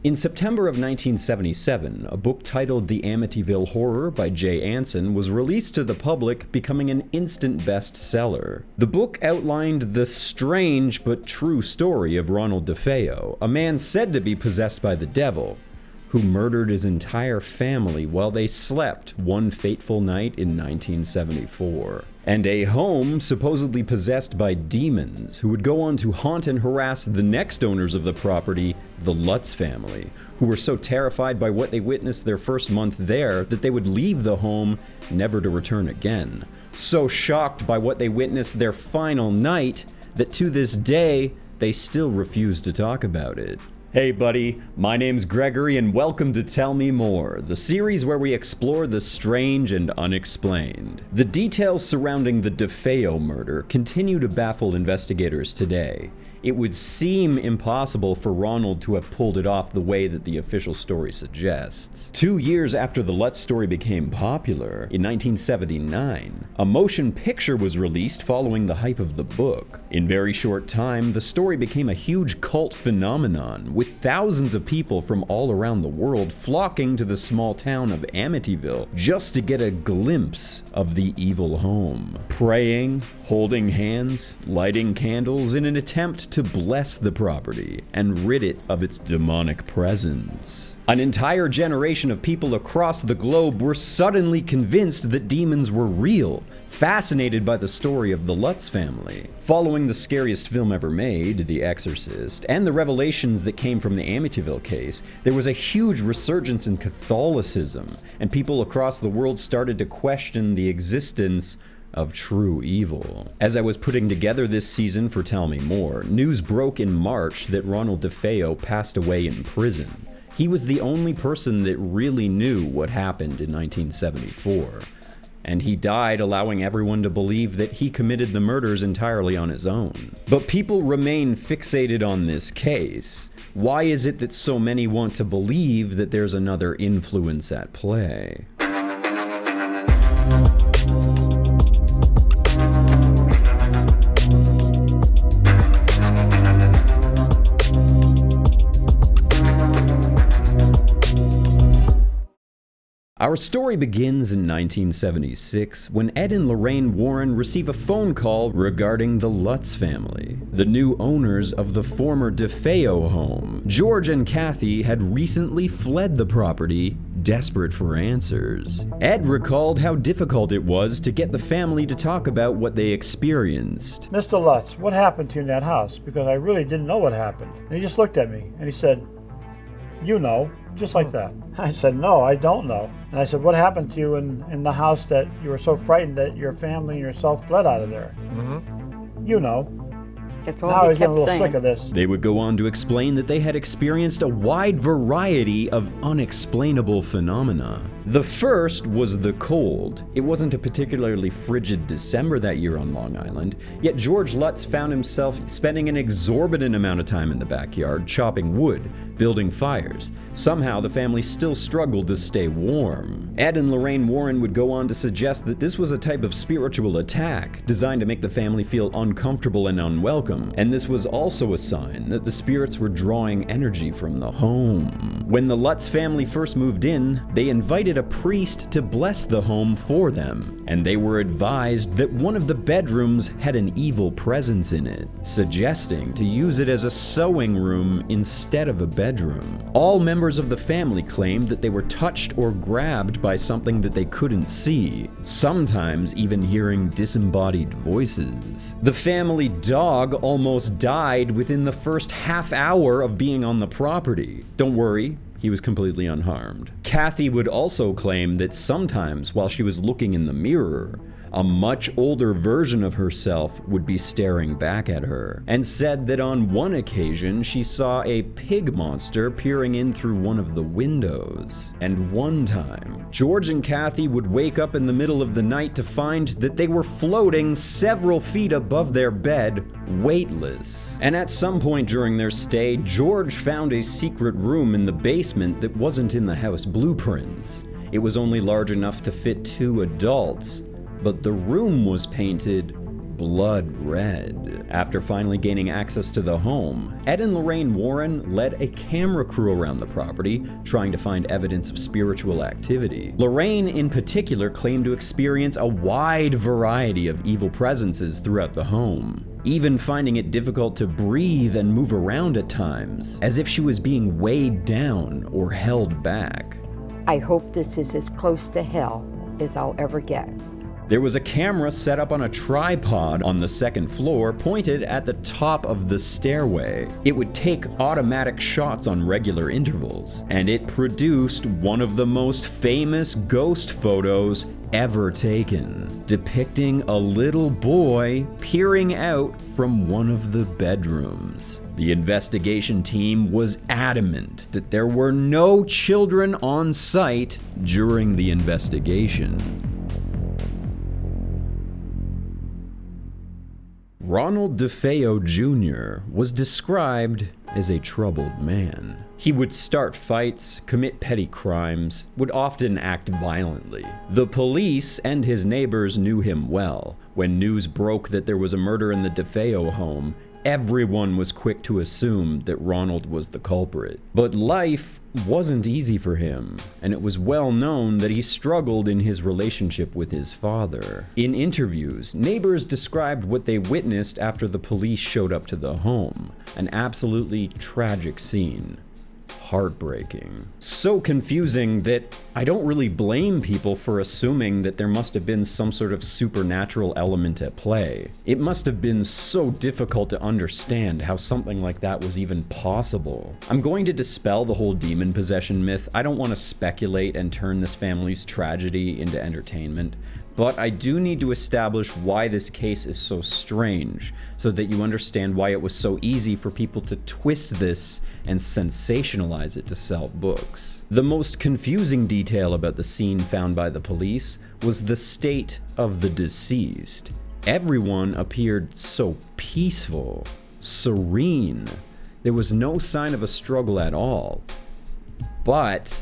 In September of 1977, a book titled The Amityville Horror by Jay Anson was released to the public, becoming an instant bestseller. The book outlined the strange but true story of Ronald Defeo, a man said to be possessed by the devil, who murdered his entire family while they slept one fateful night in 1974. And a home supposedly possessed by demons who would go on to haunt and harass the next owners of the property, the Lutz family, who were so terrified by what they witnessed their first month there that they would leave the home never to return again. So shocked by what they witnessed their final night that to this day, they still refuse to talk about it. Hey buddy, my name's Gregory and welcome to Tell Me More, the series where we explore the strange and unexplained. The details surrounding the Defeo murder continue to baffle investigators today. It would seem impossible for Ronald to have pulled it off the way that the official story suggests. 2 years after the Lutz story became popular, in 1979, a motion picture was released following the hype of the book. In very short time, the story became a huge cult phenomenon, with thousands of people from all around the world flocking to the small town of Amityville just to get a glimpse of the evil home. Praying, holding hands, lighting candles in an attempt to bless the property and rid it of its demonic presence. An entire generation of people across the globe were suddenly convinced that demons were real, fascinated by the story of the Lutz family. Following the scariest film ever made, The Exorcist, and the revelations that came from the Amityville case, there was a huge resurgence in Catholicism, and people across the world started to question the existence of true evil. As I was putting together this season for Tell Me More, news broke in March that Ronald Defeo passed away in prison. He was the only person that really knew what happened in 1974. And he died allowing everyone to believe that he committed the murders entirely on his own. But people remain fixated on this case. Why is it that so many want to believe that there's another influence at play? Our story begins in 1976 when Ed and Lorraine Warren receive a phone call regarding the Lutz family, the new owners of the former Defeo home. George and Kathy had recently fled the property, desperate for answers. Ed recalled how difficult it was to get the family to talk about what they experienced. Mr. Lutz, what happened to you in that house? Because I really didn't know what happened. And he just looked at me and he said, "You know," just like that. I said, "No, I don't know." And I said, "What happened to you in the house that you were so frightened that your family and yourself fled out of there?" "You know." That's all now I he was getting a kept little saying. sick of this. They would go on to explain that they had experienced a wide variety of unexplainable phenomena. The first was the cold. It wasn't a particularly frigid December that year on Long Island, yet George Lutz found himself spending an exorbitant amount of time in the backyard chopping wood, building fires. Somehow the family still struggled to stay warm. Ed and Lorraine Warren would go on to suggest that this was a type of spiritual attack designed to make the family feel uncomfortable and unwelcome, and this was also a sign that the spirits were drawing energy from the home. When the Lutz family first moved in, they invited a priest to bless the home for them, and they were advised that one of the bedrooms had an evil presence in it, suggesting to use it as a sewing room instead of a bedroom. All members of the family claimed that they were touched or grabbed by something that they couldn't see, sometimes even hearing disembodied voices. The family dog almost died within the first half hour of being on the property. Don't worry, he was completely unharmed. Kathy would also claim that sometimes while she was looking in the mirror, a much older version of herself would be staring back at her, and said that on one occasion she saw a pig monster peering in through one of the windows. And one time, George and Kathy would wake up in the middle of the night to find that they were floating several feet above their bed, weightless. And at some point during their stay, George found a secret room in the basement that wasn't in the house blueprints. It was only large enough to fit 2 adults, but the room was painted blood red. After finally gaining access to the home, Ed and Lorraine Warren led a camera crew around the property, trying to find evidence of spiritual activity. Lorraine, in particular, claimed to experience a wide variety of evil presences throughout the home, even finding it difficult to breathe and move around at times, as if she was being weighed down or held back. I hope this is as close to hell as I'll ever get. There was a camera set up on a tripod on the second floor, pointed at the top of the stairway. It would take automatic shots on regular intervals, and it produced one of the most famous ghost photos ever taken, depicting a little boy peering out from one of the bedrooms. The investigation team was adamant that there were no children on site during the investigation. Ronald Defeo Jr. was described as a troubled man. He would start fights, commit petty crimes, would often act violently. The police and his neighbors knew him well. When news broke that there was a murder in the Defeo home, everyone was quick to assume that Ronald was the culprit. But life wasn't easy for him, and it was well known that he struggled in his relationship with his father. In interviews, neighbors described what they witnessed after the police showed up to the home, an absolutely tragic scene. Heartbreaking. So confusing that I don't really blame people for assuming that there must have been some sort of supernatural element at play. It must have been so difficult to understand how something like that was even possible. I'm going to dispel the whole demon possession myth. I don't want to speculate and turn this family's tragedy into entertainment, but I do need to establish why this case is so strange, so that you understand why it was so easy for people to twist this and sensationalize it to sell books. The most confusing detail about the scene found by the police was the state of the deceased. Everyone appeared so peaceful, serene. There was no sign of a struggle at all. But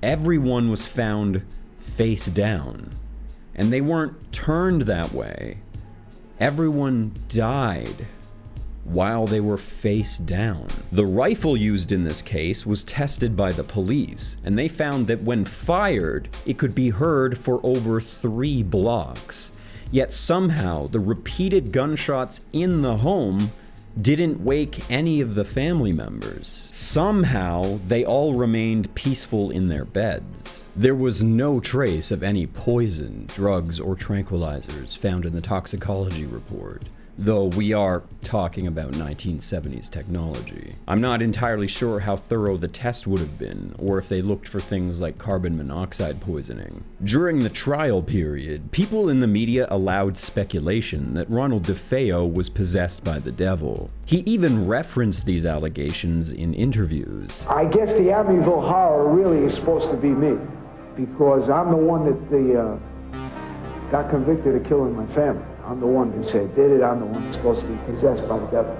everyone was found face down. And they weren't turned that way. Everyone died while they were face down. The rifle used in this case was tested by the police, and they found that when fired, it could be heard for over 3 blocks. Yet somehow, the repeated gunshots in the home didn't wake any of the family members. Somehow, they all remained peaceful in their beds. There was no trace of any poison, drugs, or tranquilizers found in the toxicology report, though we are talking about 1970s technology. I'm not entirely sure how thorough the test would have been, or if they looked for things like carbon monoxide poisoning. During the trial period, people in the media allowed speculation that Ronald Defeo was possessed by the devil. He even referenced these allegations in interviews. I guess the Amityville horror really is supposed to be me, because I'm the one that got convicted of killing my family. I'm the one who said did it. I'm the one that's supposed to be possessed by the devil.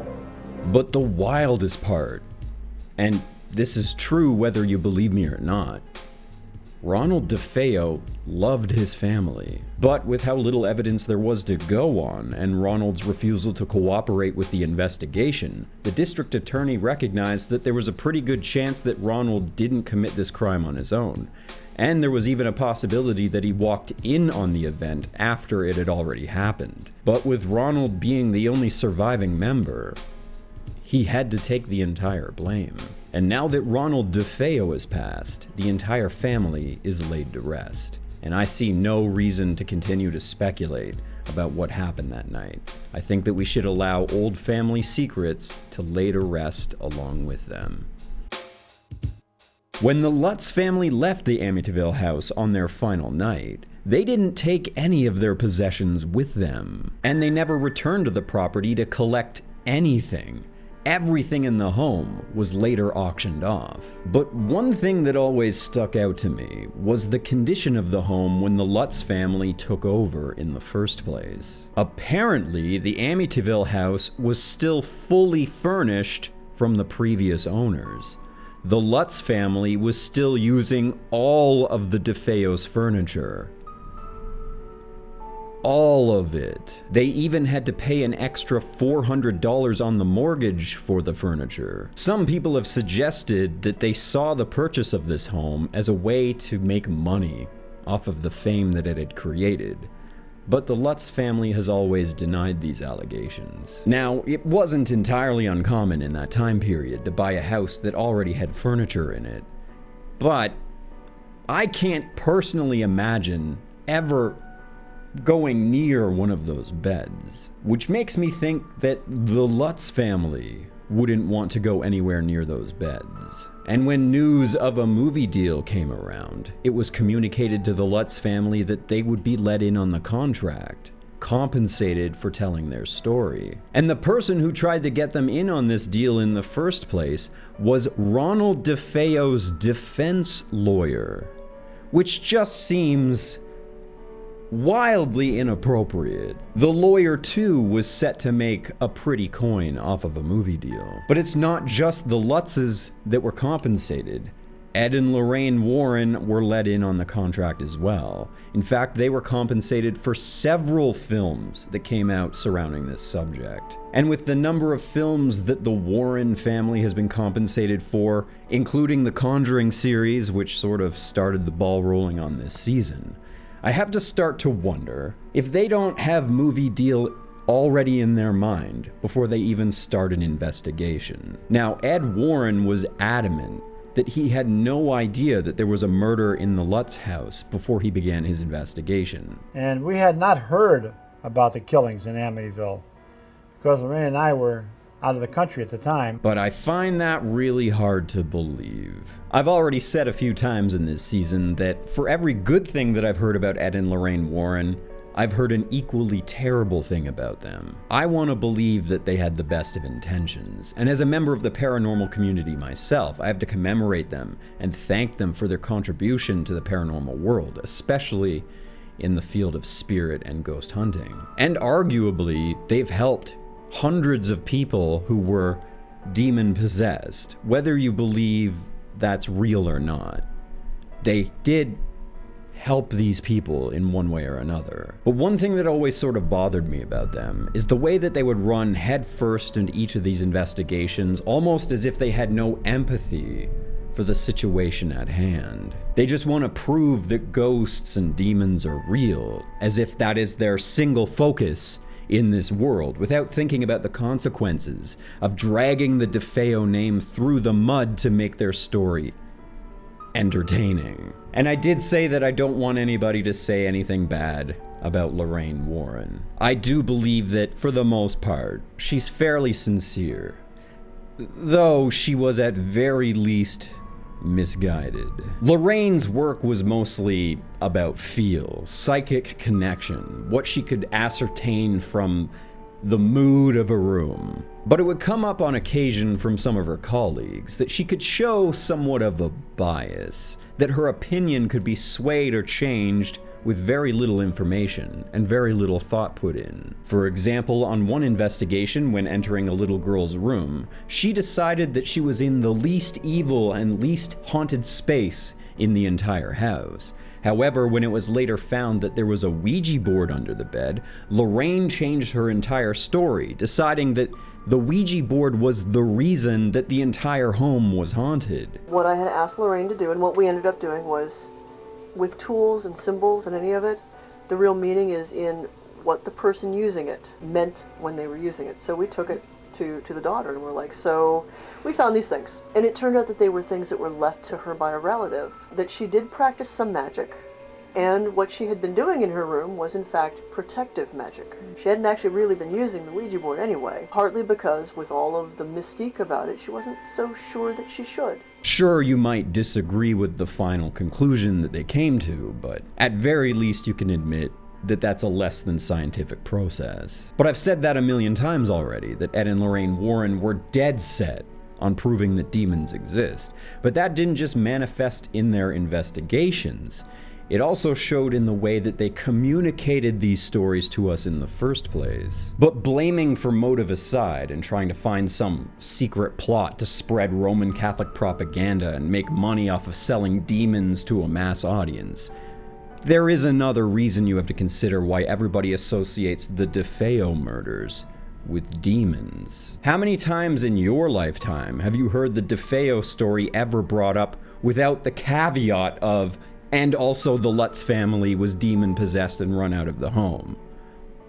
But the wildest part, and this is true whether you believe me or not, Ronald Defeo loved his family. But with how little evidence there was to go on, and Ronald's refusal to cooperate with the investigation, the district attorney recognized that there was a pretty good chance that Ronald didn't commit this crime on his own. And there was even a possibility that he walked in on the event after it had already happened. But with Ronald being the only surviving member, he had to take the entire blame. And now that Ronald Defeo has passed, the entire family is laid to rest. And I see no reason to continue to speculate about what happened that night. I think that we should allow old family secrets to lay to rest along with them. When the Lutz family left the Amityville house on their final night, they didn't take any of their possessions with them, and they never returned to the property to collect anything. Everything in the home was later auctioned off. But one thing that always stuck out to me was the condition of the home when the Lutz family took over in the first place. Apparently, the Amityville house was still fully furnished from the previous owners. The Lutz family was still using all of the Defeo's furniture. All of it. They even had to pay an extra $400 on the mortgage for the furniture. Some people have suggested that they saw the purchase of this home as a way to make money off of the fame that it had created. But the Lutz family has always denied these allegations. Now, it wasn't entirely uncommon in that time period to buy a house that already had furniture in it. But I can't personally imagine ever going near one of those beds, which makes me think that the Lutz family wouldn't want to go anywhere near those beds. And when news of a movie deal came around, it was communicated to the Lutz family that they would be let in on the contract, compensated for telling their story. And the person who tried to get them in on this deal in the first place was Ronald Defeo's defense lawyer, which just seems wildly inappropriate. The lawyer too was set to make a pretty coin off of a movie deal. But it's not just the Lutzes that were compensated. Ed and Lorraine Warren were let in on the contract as well. In fact, they were compensated for several films that came out surrounding this subject. And with the number of films that the Warren family has been compensated for, including the Conjuring series, which sort of started the ball rolling on this season, I have to start to wonder if they don't have movie deal already in their mind before they even start an investigation. Now, Ed Warren was adamant that he had no idea that there was a murder in the Lutz house before he began his investigation. And we had not heard about the killings in Amityville because Lorraine and I were out of the country at the time. But I find that really hard to believe. I've already said a few times in this season that for every good thing that I've heard about Ed and Lorraine Warren, I've heard an equally terrible thing about them. I want to believe that they had the best of intentions, and as a member of the paranormal community myself, I have to commemorate them and thank them for their contribution to the paranormal world, especially in the field of spirit and ghost hunting. And arguably, they've helped hundreds of people who were demon-possessed, whether you believe that's real or not. They did help these people in one way or another. But one thing that always sort of bothered me about them is the way that they would run headfirst into each of these investigations, almost as if they had no empathy for the situation at hand. They just want to prove that ghosts and demons are real, as if that is their single focus in this world, without thinking about the consequences of dragging the Defeo name through the mud to make their story entertaining. And I did say that I don't want anybody to say anything bad about Lorraine Warren. I do believe that, for the most part, she's fairly sincere, though she was at very least misguided. Lorraine's work was mostly about feel, psychic connection, what she could ascertain from the mood of a room. But it would come up on occasion from some of her colleagues that she could show somewhat of a bias, that her opinion could be swayed or changed with very little information and very little thought put in. For example, on one investigation, when entering a little girl's room, she decided that she was in the least evil and least haunted space in the entire house. However, when it was later found that there was a Ouija board under the bed, Lorraine changed her entire story, deciding that the Ouija board was the reason that the entire home was haunted. What I had asked Lorraine to do, and what we ended up doing, was with tools and symbols and any of it, the real meaning is in what the person using it meant when they were using it. So we took it to the daughter and we're like, so we found these things. And it turned out that they were things that were left to her by a relative, that she did practice some magic. And what she had been doing in her room was, in fact, protective magic. She hadn't actually really been using the Ouija board anyway, partly because, with all of the mystique about it, she wasn't so sure that she should. Sure, you might disagree with the final conclusion that they came to, but at very least you can admit that that's a less than scientific process. But I've said that a million times already, that Ed and Lorraine Warren were dead set on proving that demons exist. But that didn't just manifest in their investigations. It also showed in the way that they communicated these stories to us in the first place. But blaming for motive aside and trying to find some secret plot to spread Roman Catholic propaganda and make money off of selling demons to a mass audience, There is another reason you have to consider why everybody associates the Defeo murders with demons. How many times in your lifetime have you heard the Defeo story ever brought up without the caveat of, and also the Lutz family was demon-possessed and run out of the home?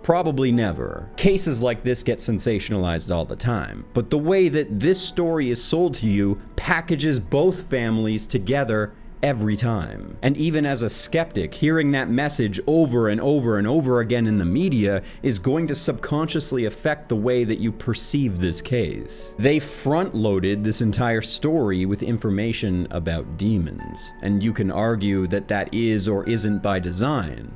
Probably never. Cases like this get sensationalized all the time, but the way that this story is sold to you packages both families together every time. And even as a skeptic, hearing that message over and over and over again in the media is going to subconsciously affect the way that you perceive this case. They front-loaded this entire story with information about demons, and you can argue that that is or isn't by design.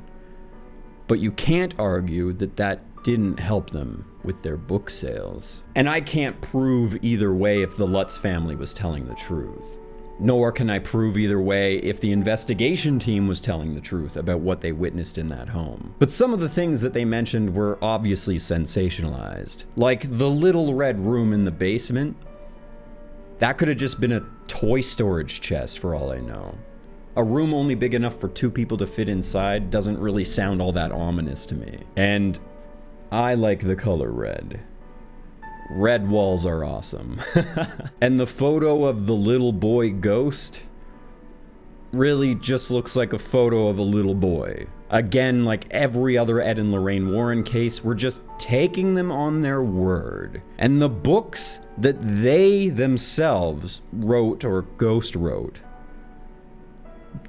But you can't argue that that didn't help them with their book sales. And I can't prove either way if the Lutz family was telling the truth. Nor can I prove either way if the investigation team was telling the truth about what they witnessed in that home. But some of the things that they mentioned were obviously sensationalized. Like the little red room in the basement. That could have just been a toy storage chest for all I know. A room only big enough for 2 people to fit inside doesn't really sound all that ominous to me. And I like the color red. Red walls are awesome. And the photo of the little boy ghost really just looks like a photo of a little boy. Again, like every other Ed and Lorraine Warren case, we're just taking them on their word. And the books that they themselves wrote or ghost wrote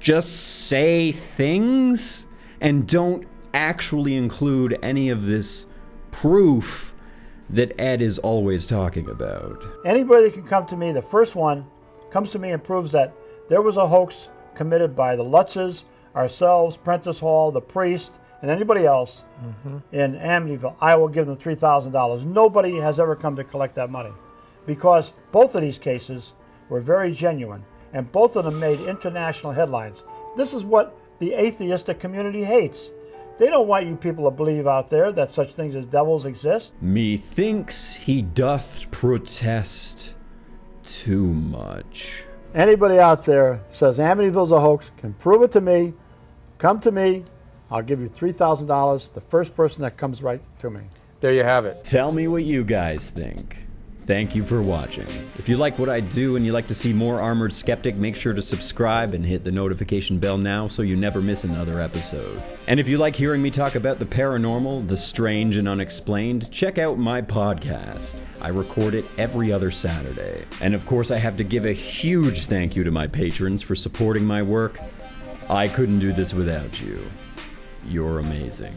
just say things and don't actually include any of this proof that Ed is always talking about. Anybody that can come to me, the first one, comes to me and proves that there was a hoax committed by the Lutzes, ourselves, Prentice Hall, the priest, and anybody else in Amityville, I will give them $3,000. Nobody has ever come to collect that money because both of these cases were very genuine. And both of them made international headlines. This is what the atheistic community hates. They don't want you people to believe out there that such things as devils exist. Methinks he doth protest too much. Anybody out there says Amityville's a hoax can prove it to me. Come to me. I'll give you $3,000. The first person that comes right to me. There you have it. Tell me what you guys think. Thank you for watching. If you like what I do and you like to see more Armored Skeptic, make sure to subscribe and hit the notification bell now so you never miss another episode. And if you like hearing me talk about the paranormal, the strange and unexplained, check out my podcast. I record it every other Saturday. And of course, I have to give a huge thank you to my patrons for supporting my work. I couldn't do this without you. You're amazing.